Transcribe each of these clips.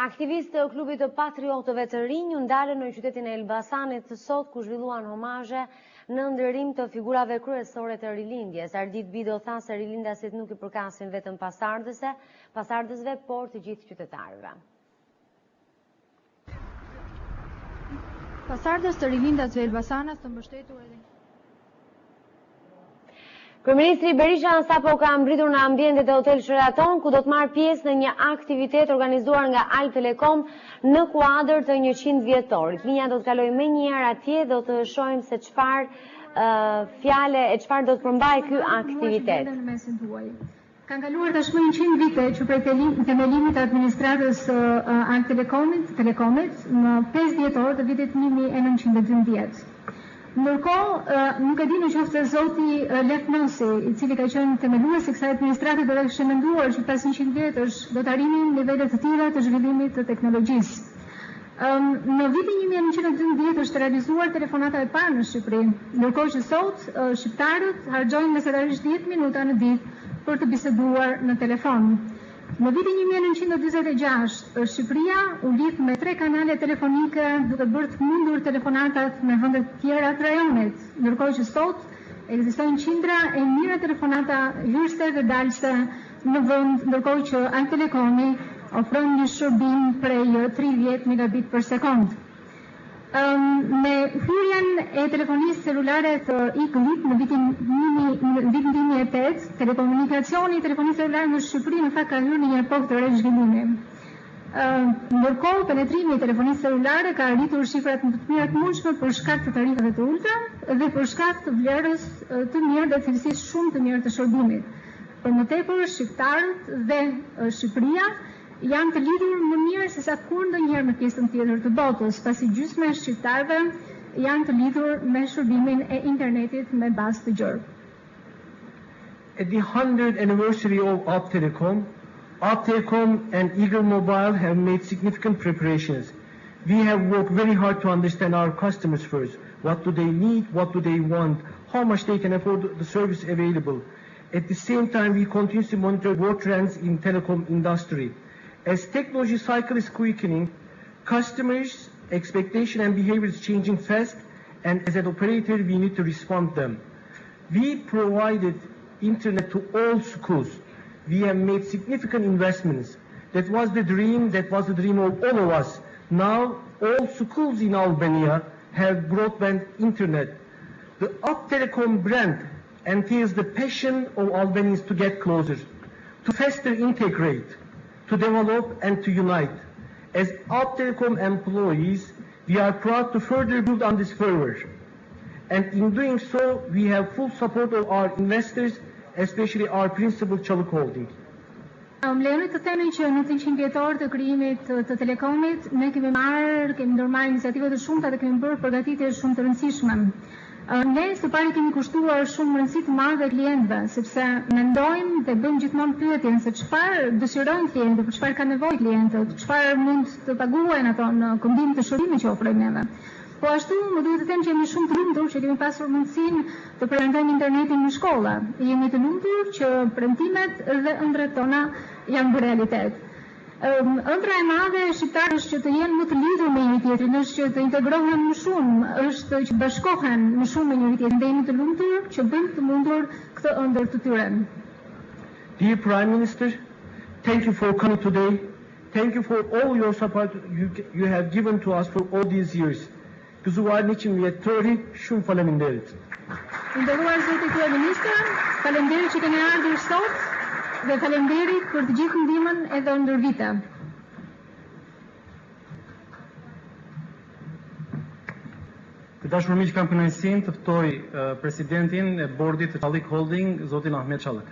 Aktivistë të klubit të patriotëve të rinj u ndalën në qytetin e Elbasanit të sot, ku zhvilluan homazhe në ndërim të figurave kryesore të rilindjes. Ardit Bido tha se rilindasit nuk i përkasin vetëm pasardhësve, por të gjithë qytetarëve. Pasardhës të rilindasve Elbasanës të mbështetur edhe Kryeministri Berisha sapo ka mbritur në ambientet e Hotel Sheraton, ku do të marrë pjesë në një aktivitet organizuar nga Al Telekom në kuadër të 100 vjetorit. Linja do të kalojë menjëherë atje, do të shohim se çfarë do të përmbajë ky aktivitet. Kanë kaluar tashmë 100 vite që prej themelimit të administratës Al Telekomit në 5 dhjetor të vitit 1912. Ndërkohë, nuk e di në qoftë se zoti Lef Nosi, I cili ka qenë themeluesi I kësaj administrate, do të kishte menduar që pas 100 vjetësh do të arrinin nivelet të tilla të zhvillimit të teknologjisë. Në vitin 1912 është realizuar telefonata e parë në Shqipëri, ndërkohë që sot shqiptarët harxojnë mesatarisht 10 minuta në ditë për të biseduar në telefon. Në vitin 1946, Shqipëria u lidh me 3 kanale telefonike duke bërë të mundur telefonatat me vende të tjera të rajonit, ndërkohë që sot ekzistojnë qindra e mira telefonata hyrëse dhe dalëse në vend, ndërkohë që Al Telekomi ofron një shërbim prej 30 megabit për sekond. Me hyrjen e telefonisë celulare të IKL-it në vitin 2008, telekomunikacioni I telefonisë celulare në Shqipëri në fakt ka hyrë në një epokë të re zhvillimi. Ndërkohë, penetrimi I telefonisë celulare ka arritur shifrat më të mira të mundshme për shkak të tarifave të ulta dhe për shkak të vlerës të mirë dhe cilësisë shumë të mirë të shërbimit. Për më tepër, shqiptarët dhe Shqipëria janë të lidhur më mirë se sa kur ndonjëherë me pjesën tjetër të botës, pasi gjysma e shqiptarëve janë të lidhur me shërbimin e internetit me bazë të gjerë. At the 100th anniversary of Alp Telecom and Eagle Mobile have made significant preparations. We have worked very hard to understand our customers first. What do they need? What do they want? How much they can afford the service available? At the same time, we continuously monitor growth trends in telecom industry. As technology cycle is quickening, customers' expectation and behavior is changing fast, and as an operator, we need to respond to them. We provided internet to all schools. We have made significant investments. That was the dream of all of us. Now, all schools in Albania have broadband internet. The Alp Telecom brand entails the passion of Albanians to get closer, to faster integrate, to develop and to unite. As Alp Telecom employees, we are proud to further build on this fervor. And in doing so, we have full support of our investors, especially our principal Çalık Holding. Më lejoni të themi që në 100 vjetor të krijimit të Telekomit, ne kemi ndërmarrë iniciativa të shumta dhe kemi bërë përgatitje shumë të rëndësishme. Ne së pari kemi kushtuar shumë rëndësi të madhe klientëve, sepse mendojmë dhe bëjmë gjithmonë pyetjen se çfarë dëshirojnë klientët, për çfarë kanë nevojë klientët, çfarë mund të paguajnë ato në këmbim të shërbimit që ofrojmë neve. Po ashtu, më duhet të them që jemi shumë të lumtur që kemi pasur mundësinë të prezantojmë internetin në shkolla. Jemi të lumtur që premtimet dhe ëndrat tona janë bërë realitet. Ëndra e madhe e shqiptarëve është që të jenë më të lidhur me njëri tjetrin, është që të integrohen më shumë, është që bashkohen më shumë me njëri tjetrin, dhe jemi të lumtur që bëjmë të mundur këtë ëndër të tyre. Dear Prime Minister, thank you for coming today. Thank you for all your support you have given to us for all these years. Gëzuar 100 vjetori, shumë faleminderit. Nderuar zoti kryeministër, faleminderit që keni ardhur sot dhe faleminderit për të gjithë ndihmën edhe ndër vite. Të dashur miq, kam kënaqësinë të ftoj presidentin e bordit të Çalık Holding, zotin Ahmet Çalık.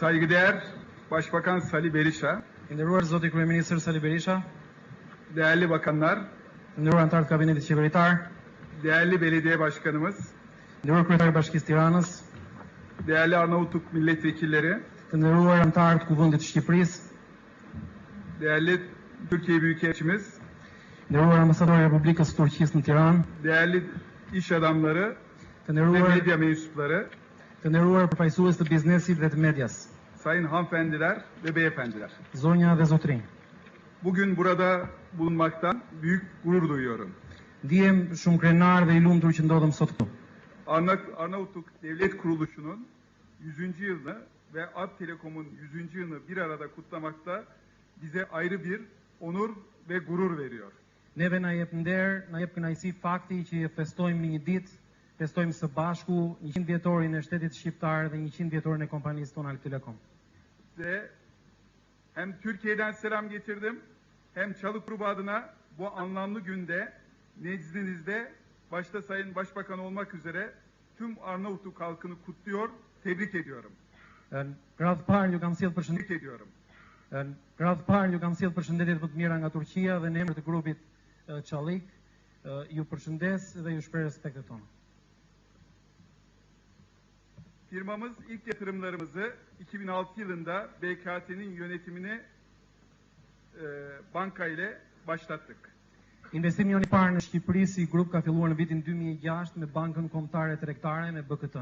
Saygıdeğer Başbakan Sali Berisha, Nderuar zoti kryeministër Sali Berisha, değerli bakanlar, nderuar anëtarë të kabinetit qeveritar, değerli belediye başkanımız, nderuar kryetari i Bashkisë Tiranës, değerli Arnavutluk milletvekilleri, të nderuar anëtarë të Kuvendit të Shqipërisë, değerli Türkiye Büyükelçimiz, nderuar ambasadori i Republikës së Turqisë në Tiranë, değerli iş adamları të ve nderuar medya mensupları, përfaqësues të biznesit dhe të medias, sayın hanımefendiler ve beyefendiler. zonja dhe zotrinj. Bugün burada bulunmaktan büyük gurur duyuyorum. Ndihem shumë krenar dhe i lumtur që ndodhem sot këtu. Arnavutluk Devlet Kuruluşu'nun 100. yılını ve Art Telekom'un 100. yılını bir arada kutlamakta bize ayrı bir onur ve gurur veriyor. Neve na jep nder, na jep kënaqësi fakti që festojmë në një ditë, festojmë së bashku 100 vjetorin e shtetit shqiptar dhe 100 vjetorin e kompanisë tonë Art Telekom. Ve hem Türkiye'den selam getirdim hem Çalık Grubu adına bu anlamlı günde nezdinizde başta Sayın Başbakan olmak üzere tüm Arnavutluk halkını kutluyor, tebrik ediyorum. Radhë parë ju kam sjellë përshëndetje. Tebrik ediyorum. Radhë parë ju kam sjellë përshëndetjet më të mira nga Turqia dhe në emër të grupit Çalık ju përshëndes dhe ju shpreh respektet tona. Firmamız ilk yatırımlarımızı 2006 yılında BKT'nin yönetimini banka ile başlattık. Investimi jonë i parë në Shqipëri si grup ka filluar në vitin 2006 me Bankën Kombëtare Tregtare me BKT.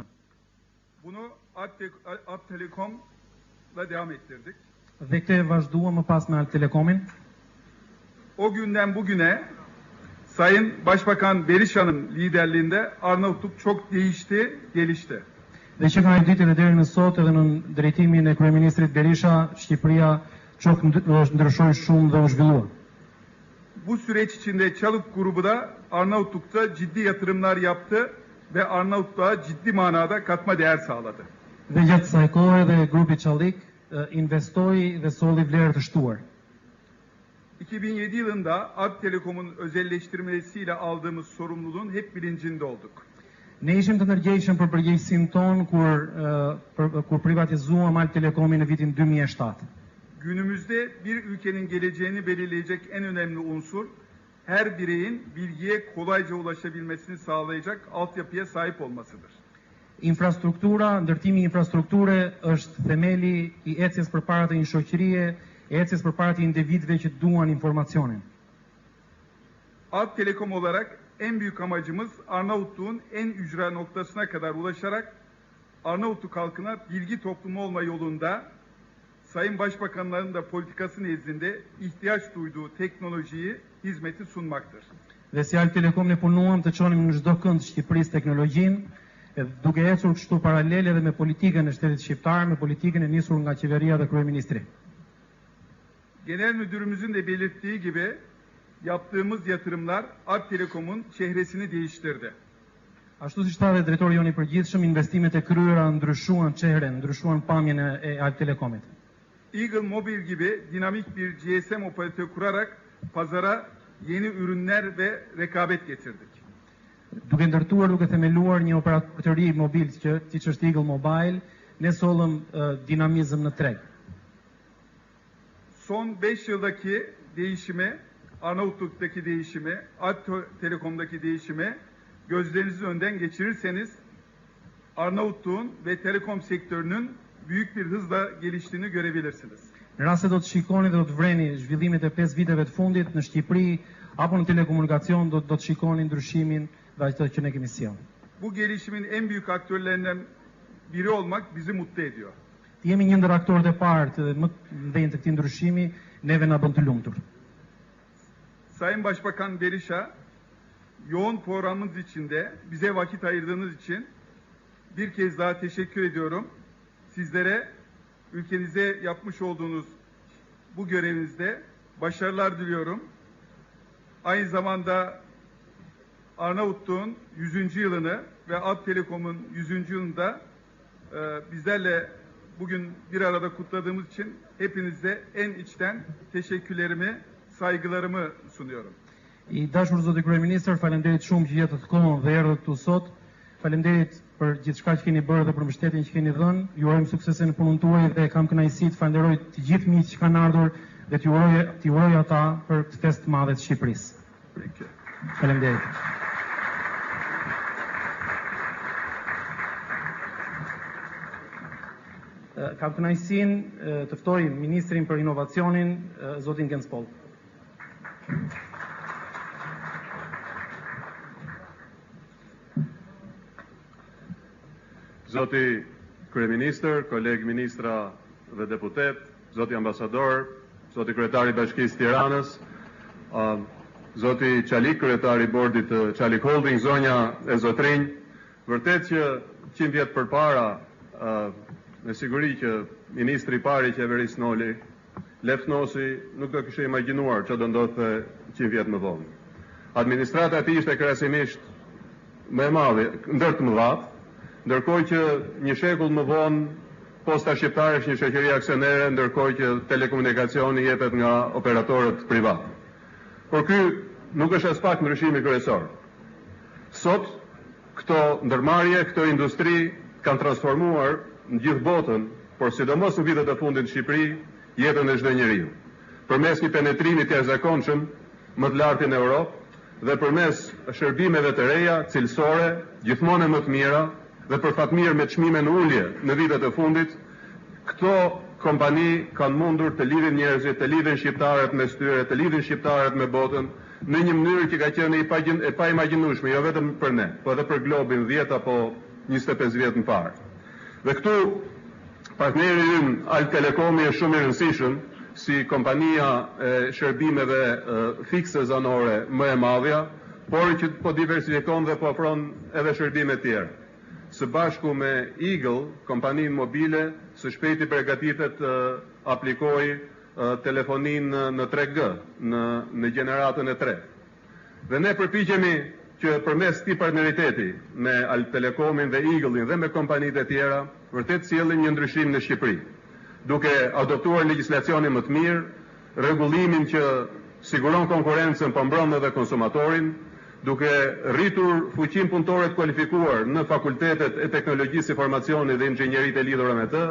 Bunu Art Telekom'la devam ettirdik. Dhe këtë vazhdua më pas me Art Telekomin. O günden bugüne Sayın Başbakan Berisha'nın liderliğinde Arnavutluk çok değişti, gelişti. Dhe që ka ditë dhe deri në sot edhe në drejtimin e kryeministrit Berisha, Shqipëria ndryshoi shumë dhe u zhvillua. Bu süreç içinde Çalık Grubu da Arnavutluk'ta ciddi yatırımlar yaptı ve Arnavutluğa ciddi manada katma değer sağladı. Dhe gjatë kësaj kohe dhe grupi Çalık investoi dhe solli vlerë të shtuar. 2007 yılında Art Telekom'un özelleştirmesiyle aldığımız sorumluluğun hep bilincinde olduk. Ne ishim të ndërgjegjshëm për përgjegjësinë tonë kur privatizuam Art Telekomin në vitin 2007. Günümüzde bir ülkenin geleceğini belirleyecek en önemli unsur her bireyin bilgiye kolayca ulaşabilmesini sağlayacak altyapıya sahip olmasıdır. Infrastruktura, ndërtimi i infrastrukture është themeli i ecjes përpara të një shoqërie, ecjes përpara të individëve që duan informacionin. Art Telekom olarak en büyük amacımız Arnavutluğun en ücra noktasına kadar ulaşarak Arnavutluk halkına bilgi toplumu olma yolunda Sayın Başbakanların da politikası nezdinde ihtiyaç duyduğu teknolojiyi, hizmeti sunmaktır. Dhe si Art Telekom ne punuam të çonim në çdo kënd të Shqipërisë teknologjinë, duke ecur kështu paralele dhe me politikën e shtetit shqiptar, me politikën e nisur nga qeveria dhe kryeministri. Genel Müdürümüzün de belirttiği gibi yaptığımız yatırımlar Art Telekom'un çehresini değiştirdi. Ashtu si tha dhe drejtori jon i përgjithshëm, investimet e kryera ndryshuan çehren, ndryshuan pamjen e Art Telekomit. Eagle Mobil gibi dinamik bir GSM operatörü kurarak pazara yeni ürünler ve rekabet getirdik. Duke ndërtuar, duke themeluar një operatori mobil që është Eagle Mobile, ne sollëm dinamizëm në treg. Son 5 yıldaki değişimi, Arnavutluk'taki değişimi, Art Telekom'daki değişimi gözlerinizin önden geçirirseniz Arnavutluğun ve telekom sektörünün büyük bir hızla geliştiğini görebilirsiniz. Në rast se do të shikoni dhe do të vreni zhvillimet e 5 viteve të fundit në Shqipëri apo në telekomunikacion, do të shikoni ndryshimin dhe ato që ne kemi sjellë. Bu gelişimin en büyük aktörlerinden biri olmak bizi mutlu ediyor. Jemi një ndër aktorët e parë dhe më të mëdhenj të këtij ndryshimi, neve na bën të lumtur. Sayın Başbakan Berisha, yoğun programımız içinde bize vakit ayırdığınız için bir kez daha teşekkür ediyorum. Sizlere ülkenize yapmış olduğunuz bu görevinizde başarılar diliyorum. Aynı zamanda Arnavutluğun 100. yılını ve Art Telekom'un 100. yılında bizlerle bugün bir arada kutladığımız için hepinize en içten teşekkürlerimi, saygılarımı sunuyorum. I dashur zoti kryeministër, faleminderit shumë që jetët kohën dhe erdhët këtu sot. Faleminderit për gjithçka që keni bërë dhe për mbështetjen që keni dhënë. Ju urojmë suksese në punën tuaj dhe kam kënaqësi të falenderoj të gjithë miqtë që kanë ardhur dhe t'ju uroj ata për këtë festë të madhe të Shqipërisë. Faleminderit. Kam kënaqësinë të ftoj ministrin për inovacionin, zotin Genspoll. Zoti Kryeministër, kolegë ministra dhe deputet, zoti ambasador, zoti kryetari i Bashkisë Tiranës, zoti Çalik, kryetari i bordit të Çalik Holding, zonja e Zotrinj, vërtet që 100 vjet përpara, me siguri që ministri i parë i qeverisë Noli, Lef Nosi, nuk do kishte imagjinuar që do ndodhte 100 vjet më vonë. Administrata e tij ishte krahasimisht më e madhe ndër të mëdhat, ndërkohë që një shekull më vonë Posta Shqiptare është një shoqëri aksionere, ndërkohë që telekomunikacioni jepet nga operatorët privat. Por ky nuk është as pak ndryshimi kryesor. Sot këto ndërmarrje, këto industri kanë transformuar në gjithë botën, por sidomos në vitet e fundit në Shqipëri, jetën e çdo njeriu. Përmes një penetrimi të jashtëzakonshëm më të lartë në Europë dhe përmes shërbimeve të reja, cilësore, gjithmonë më të mira dhe për fatmirë me çmime në ulje në vitet e fundit, këto kompani kanë mundur të lidhin njerëzit, të lidhin shqiptarët mes tyre, të lidhin shqiptarët me botën në një mënyrë që ka qenë e pa imagjinueshme, jo vetëm për ne, por edhe për globin 10 apo 25 vjet më parë. Dhe këtu partneri ynë Al Telekomi është shumë i rëndësishëm si kompania e shërbimeve fikse zanore më e madhja, por që po diversifikon dhe po ofron edhe shërbime tjera. Së bashku me Eagle, kompaninë mobile, së shpejti përgatitet të aplikojë telefoninë në 3G, në gjeneratën e 3. Dhe ne përpiqemi që përmes këtij partneriteti me Al Telekomin dhe Eagle-in dhe me kompanitë e tjera, vërtet sjellim një ndryshim në Shqipëri, duke adoptuar legjislacionin më të mirë, rregullimin që siguron konkurrencën pa mbron edhe konsumatorin, duke rritur fuqinë punëtore të kualifikuar në fakultetet e teknologjisë, informacionit dhe inxhinierisë e lidhura me të,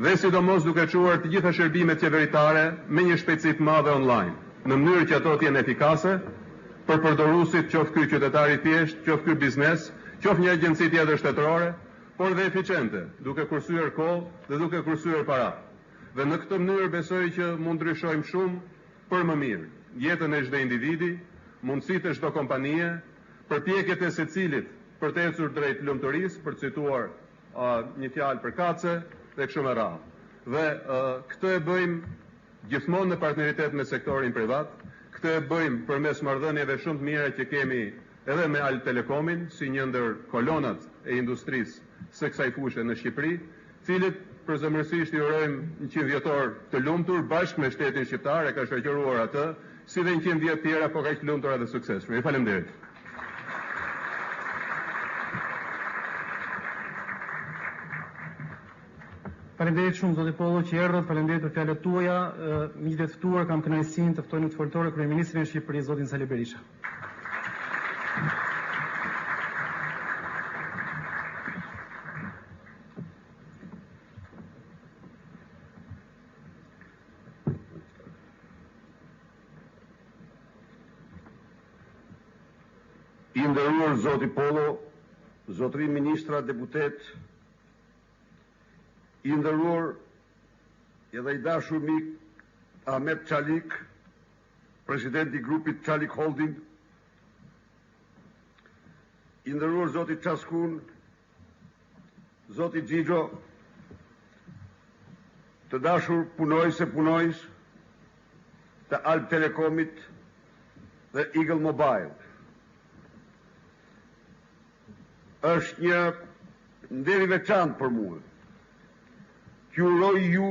dhe sidomos duke çuar të gjitha shërbimet qeveritare me një shpejtësi të madhe online, në mënyrë që ato të jenë efikase për përdoruesit, qoftë ky qytetari thjesht, qoftë ky biznes, qoftë një agjenci tjetër shtetërore, por dhe eficiente, duke kursyer kohë dhe duke kursyer para. Dhe në këtë mënyrë besoj që mund ndryshojmë shumë për më mirë jetën e çdo individi, mundësitë e çdo kompanie, përpjekjet e secilit për të ecur drejt lumturisë, për të cituar një fjalë për kace dhe kështu me radhë. Dhe këtë e bëjmë gjithmonë në partneritet me sektorin privat, këtë e bëjmë përmes marrëdhënieve shumë të mira që kemi edhe me Al Telekomin, si një ndër kolonat e industrisë së kësaj fushë në Shqipëri, cilit përzemërsisht i urojmë 100 vjetor të lumtur bashkë me shtetin shqiptar, e ka shoqëruar atë, si dhe 100 vjet tjera, po kaq të lumtura dhe suksesshme. Faleminderit. Faleminderit shumë zoti Pollo që erdhët, faleminderit për fjalët tuaja. Miqtë e ftuar, kam kënaqësinë të ftoj në të foltore kryeministrin e Shqipërisë, zotin Sali Berisha. I nderuar zoti Pollo, zotëri ministra, deputet, i nderuar edhe i dashur mik Ahmet Çalik, presidenti i grupit Çalik Holding, i nderuar zoti Çaskun, zoti Xhixho, të dashur punojës të Al Telekomit dhe Eagle Mobile. Është një nder i veçantë për mua që uroj ju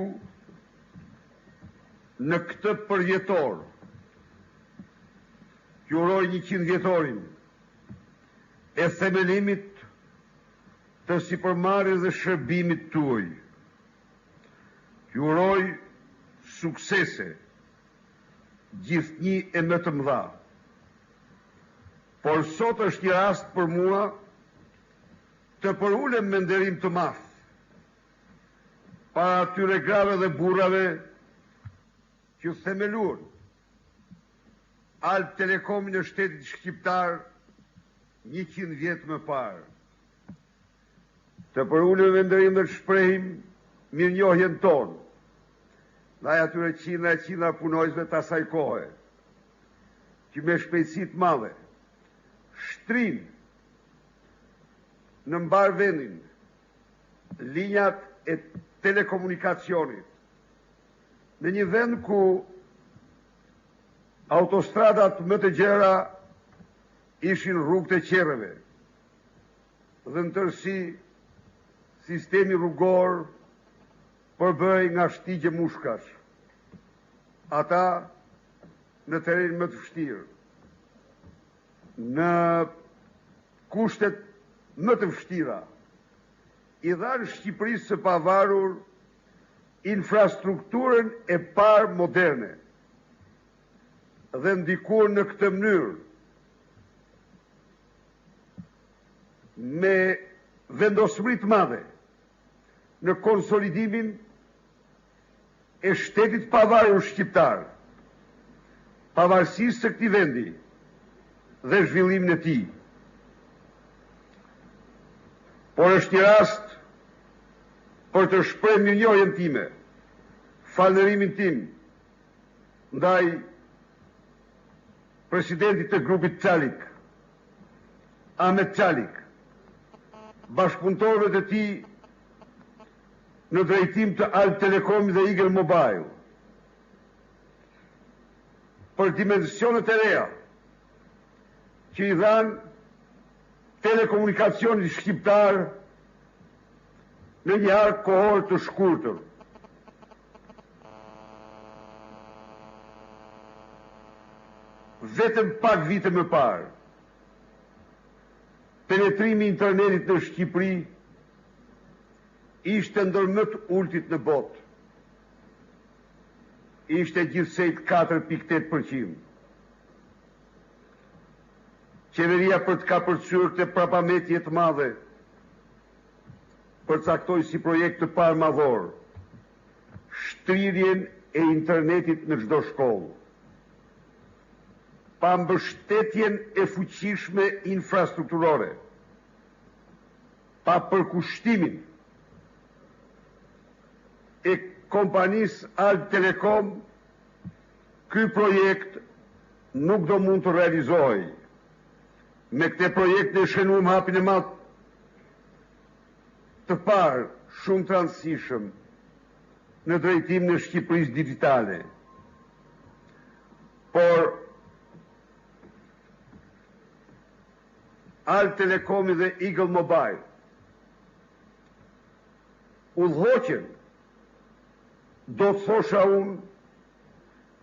në këtë përjetor, që uroj 100 vjetorin e themelimit të sipërmarrjes dhe shërbimit tuaj, që uroj suksese gjithnjë e më të mëdha. Por sot është një rast për mua të përulem me nderim të madh para atyre grave dhe burrave që themeluan Al Telekomin e shtetit shqiptar 100 vjet më parë. Të përulem me nderim dhe të shprehim mirënjohjen tonë ndaj atyre qindra punojësve të asaj kohe, që me shpejtësi të madhe shtrin në mbar vendin linjat e telekomunikacionit. Në një vend ku autostradat më të gjera ishin rrugët e qerreve, dhe në tërësi sistemi rrugor përbëj nga shtigje mushkash, ata në terren më të vështirë, në kushtet më të vështira, i dhanë Shqipërisë së pavarur infrastrukturën e parë moderne dhe ndikuar në këtë mënyrë me vendosmëri të madhe në konsolidimin e shtetit pavarur shqiptar, pavarësisë së këtij vendi dhe zhvillimin e tij. Por është një rast për të shprehur mirënjohjen time, falënderimin tim ndaj presidentit të grupit Çalik, Ahmet Çalik, bashkëpunëtorëve të tij në drejtim të Alt Telekomit dhe Eagle Mobile, për dimensionet e reja që i dhanë telekomunikacionit shqiptar në një ark kohor të shkurtër. Vetëm pak vite më parë, penetrimi i internetit në Shqipëri ishte ndër më të ultit në botë. Ishte gjithsej 4.8%. Qeveria për të kapërcyer këtë prapametje të madhe përcaktoi si projekt të parë madhor shtrirjen e internetit në çdo shkollë, pa mbështetjen e fuqishme infrastrukturore, pa përkushtimin e kompanisë Alt Telekom, ky projekt nuk do mund të realizohej. Me këtë projekt ne shënuam hapin e madh të parë shumë të rëndësishëm në drejtim në Shqipërisë digjitale. Por Alt Telekomi dhe Eagle Mobile udhëhoqen, do të thosha unë,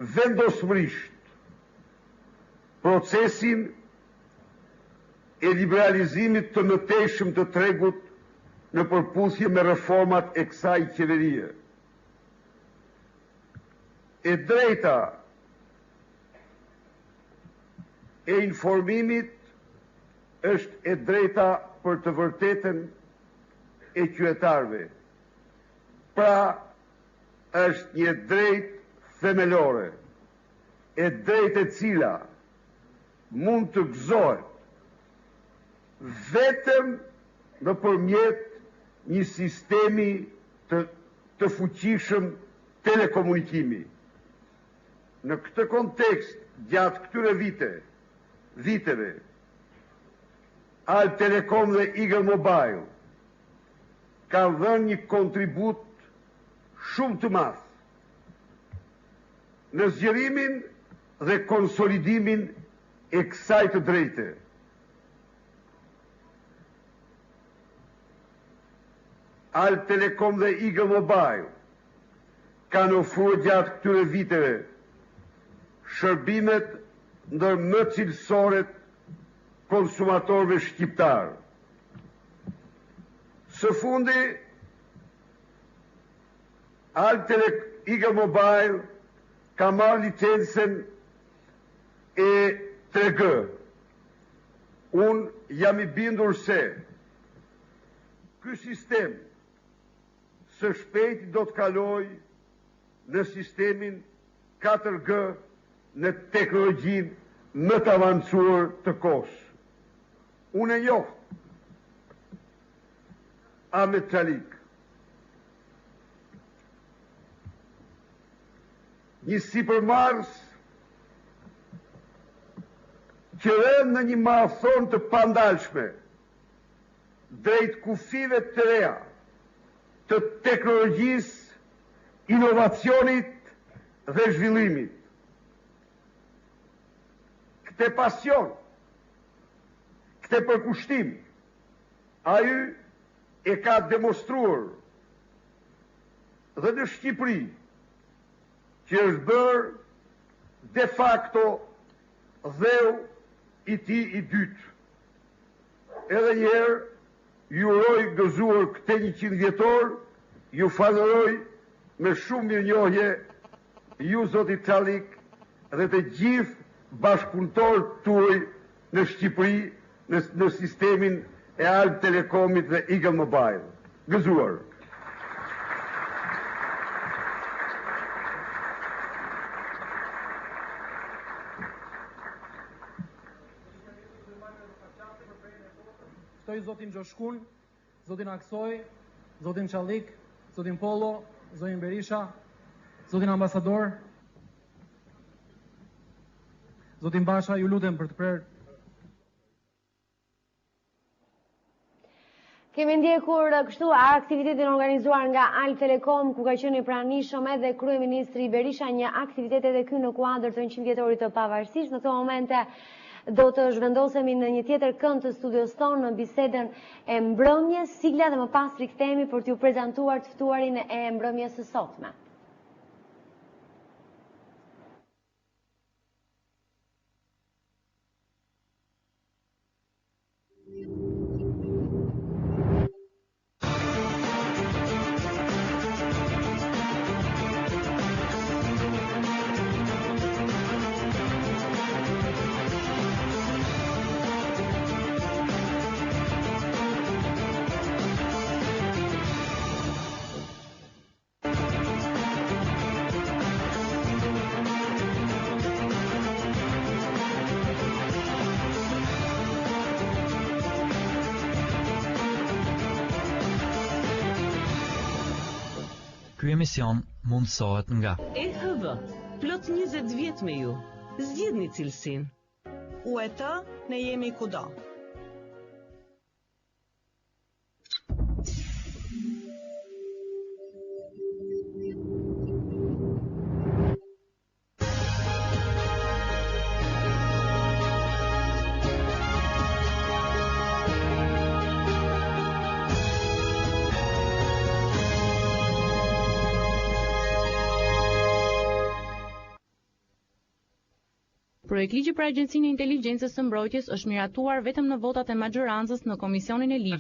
vendosmërisht procesin e liberalizimit të mëtejshëm të tregut në përputhje me reformat e kësaj qeverie. E drejta e informimit është e drejta për të vërtetën e qytetarëve. Pra, është një drejtë themelore, e drejtë e cila mund të gëzohet vetëm nëpërmjet një sistemi të fuqishëm telekomunikimi. Në këtë kontekst, gjatë këtyre viteve, Alt Telekom dhe Eagle Mobile kanë dhënë një kontribut shumë të madh në zgjerimin dhe konsolidimin e kësaj të drejte. Alt Telekom dhe Eagle Mobile kanë ofruar gjatë këtyre viteve shërbimet ndër më cilësore konsumatorëve shqiptar. Së fundi, Eagle Mobile ka marrë licencën e 3G. Unë jam i bindur se ky sistem së shpejti do të kaloj në sistemin 4G në teknologjinë më të avancuar të kohës. Unë e njoh Ahmet Çalik, një sipërmarrës që rën në një marathon të pandalshme drejt kufive të reja të teknologjisë, inovacionit dhe zhvillimit. Këtë pasion, këtë përkushtim, ai e ka demonstruar dhe në Shqipëri, që është bërë de facto dheu i tij i dytë. Edhe njerë, ju uroj gëzuar këte 100 vjetor, ju falenderoj me shumë mirënjohje, ju zoti Çalik dhe të gjithë bashkëpunëtorët tuaj në Shqipëri, në sistemin e Alp Telekomit dhe Eagle Mobile. Gëzuar. Ftoj zotin Gjoshkun, zotin Aksoj, zotin Çallik, zotin Pollo, zotin Berisha, zotin ambasador, zotin Basha, ju lutem për të prerë. Kemi ndjekur kështu aktivitetin organizuar nga Alp Telekom, ku ka qenë i pranishëm edhe kryeministri Berisha, një aktivitet edhe ky në kuadër të 100 vjetorit të pavarësisë. Në këto momente do të zhvendosemi në një tjetër kënd të studios tonë në bisedën e mbrëmjes, sigla dhe më pas rikthehemi për t'ju prezantuar të ftuarin e mbrëmjes së sotme. Ky emision mundësohet nga EHV, plot 20 vjet me ju. Zgjidhni cilësinë. UET, ne jemi kudo. Projektligji për Agjencinë e Inteligjencës së Mbrojtjes është miratuar vetëm në votat e maxhorancës në Komisionin e Ligjit.